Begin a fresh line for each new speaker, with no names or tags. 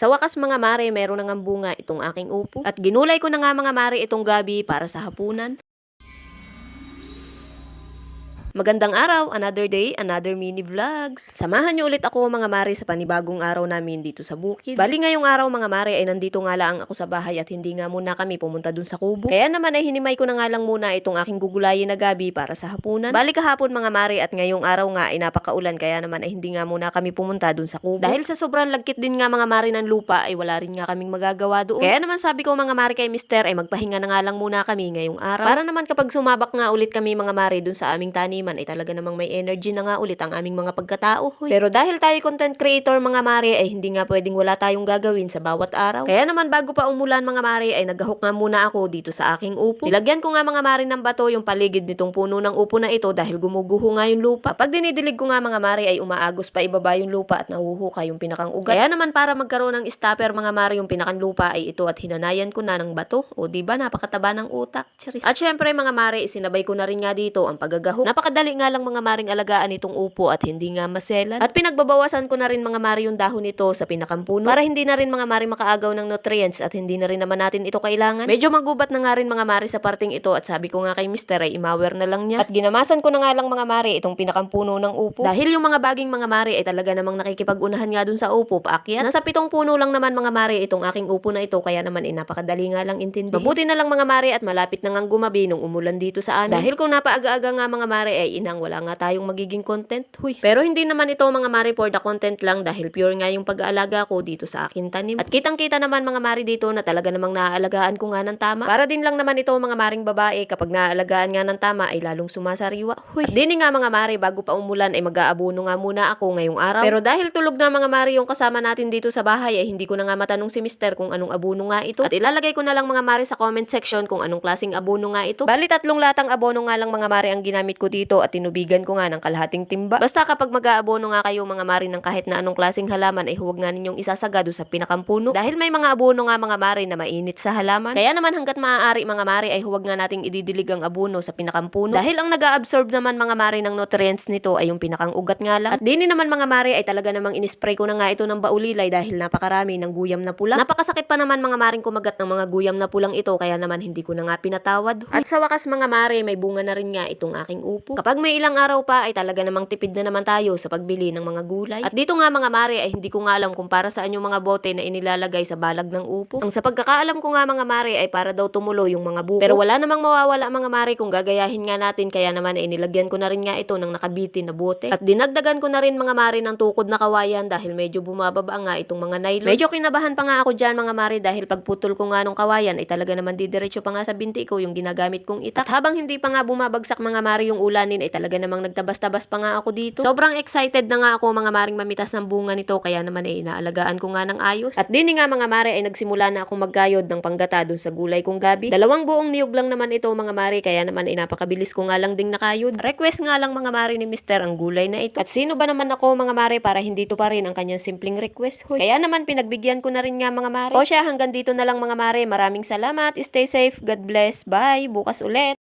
Sa wakas mga mare, meron na ngang bunga itong aking upo. At ginulay ko na nga mga mare itong gabi para sa hapunan. Magandang araw, another day, another mini vlogs. Samahan niyo ulit ako mga mare sa panibagong araw namin dito sa bukid. Bali ngayong araw mga mare ay nandito nga lang ako sa bahay at hindi nga muna kami pumunta dun sa kubo. Kaya naman ay hinimay ko na nga lang muna itong aking gugulayin na gabi para sa hapunan. Bali kahapon mga mare at ngayong araw nga ay napakaulan kaya naman ay hindi nga muna kami pumunta dun sa kubo. Dahil sa sobrang lagkit din nga mga mare ng lupa ay wala rin nga kaming magagawa doon. Kaya naman sabi ko mga mare kay mister ay magpahinga na nga lang muna kami ngayong araw. Para naman kapag sumabak nga ulit kami mga mare dun sa aming tani ay talaga namang may energy na nga ulit ang aming mga pagkatao. Huy. Pero dahil tayo content creator mga mare ay hindi nga pwedeng wala tayong gagawin sa bawat araw. Kaya naman bago pa umulan mga mare ay naghahok nga muna ako dito sa aking upo. Nilagyan ko nga mga mare ng bato yung paligid nitong puno ng upo na ito dahil gumuguho nga yung lupa. Pag dinidilig ko nga mga mare ay umaagos pa ibaba yung lupa at nahuhuka yung pinakang ugat. Kaya naman para magkaroon ng stopper mga mare yung pinakang lupa ay ito at hinanayan ko na ng bato. O diba napakataba ng utak. Charis. At syempre mga mare isinabay ko na rin nga dito ang paggagahok. Napakadali nga lang mga maring alagaan itong upo at hindi nga maselan. At pinagbabawasan ko na rin mga mare yung dahon nito sa pinakampuno para hindi na rin mga mare makaagaw ng nutrients at hindi na rin naman natin ito kailangan. Medyo magubat na nga rin mga mare sa parting ito at sabi ko nga kay mister ay imawer na lang niya. At ginamasan ko na nga lang mga mare itong pinakampuno ng upo. Dahil yung mga baging mga mare ay talaga namang nakikipag-unahan nga dun sa upo paakyat. Nasa 7 puno lang naman mga mare itong aking upo na ito kaya naman ay napakadali nga lang intindi. Mabuti na lang mga mare at malapit na ngang gumabi nung umulan dito sa amin. Dahil kung napaaga-aga nga mga mare ay inang wala nga tayong magiging content. Huy. Pero hindi naman ito mga mare for the content lang dahil pure nga yung pag-aalaga ko dito sa akin tanim. At kitang-kita naman mga mare dito na talaga namang naaalagaan ko nga ng tama. Para din lang naman ito mga maring babae kapag naaalagaan nga ng tama ay lalong sumasariwa. Huy. At dini nga mga mare bago pa umulan ay mag-aabono nga muna ako ngayong araw. Pero dahil tulog na mga mare yung kasama natin dito sa bahay ay hindi ko na nga matanong si mister kung anong abono nga ito. At ilalagay ko na lang mga mare sa comment section kung anong klaseng abono nga ito. Bali 3 latang abono nga lang mga mare ang ginamit ko dito at tinubigan ko nga ng kalahating timba. Basta kapag mag-aabono nga kayo mga mare ng kahit na anong klaseng halaman ay huwag nga ninyong isasagado sa pinakampuno. Dahil may mga abono nga mga mare na mainit sa halaman. Kaya naman hanggat maaari mga mare ay huwag nga nating ididilig ang abono sa pinakampuno. Dahil ang nag-a-absorb naman mga mare ng nutrients nito ay yung pinakang ugat nga lang. At dini naman mga mare ay talaga namang inispray ko na nga ito ng baulilay dahil napakarami ng guyam na pula. Napakasakit pa naman mga maring kumagat ng mga guyam na pulang ito kaya naman hindi ko na nga pinatawad. At sa wakas mga mare may bunga na rin nga itong aking upo. Kapag may ilang araw pa ay talaga namang tipid na naman tayo sa pagbili ng mga gulay. At dito nga mga mare ay hindi ko nga alam kung para saan yung mga bote na inilalagay sa balag ng upo. Ang sa pagkakaalam ko nga mga mare ay para daw tumulo yung mga buko. Pero wala namang mawawala mga mare kung gagayahin nga natin kaya naman ay nilagyan ko na rin nga ito ng nakabitin na bote. At dinagdagan ko na rin mga mare ng tukod na kawayan dahil medyo bumababa nga itong mga nylon. Medyo kinabahan pa nga ako dyan mga mare dahil pagputol ko nga nung kawayan ay talaga naman didiretso pa nga sa binti ko yung ginagamit kong itak. At habang hindi pa nga bumabagsak mga mare yung ulanin ay talaga namang nagtabas-tabas pa nga ako dito. Sobrang excited na nga ako mga maring mamitas ng bunga nito kaya naman ay inaalagaan ko nga ng ayos. At dini nga mga mare ay nagsimula na akong maggayod ng panggata dun sa gulay kong gabi. 2 buong niyog lang naman ito mga mare kaya naman ay napakabilis ko nga lang ding nakayod. Request nga lang mga mare ni mister ang gulay na ito. At sino ba naman ako mga mare para hindi to pa rin ang kanyang simpleng request. Hoy. Kaya naman pinagbigyan ko na rin nga mga mare. O siya hanggang dito na lang mga mare. Maraming salamat. Stay safe. God bless. Bye. Bukas ulit.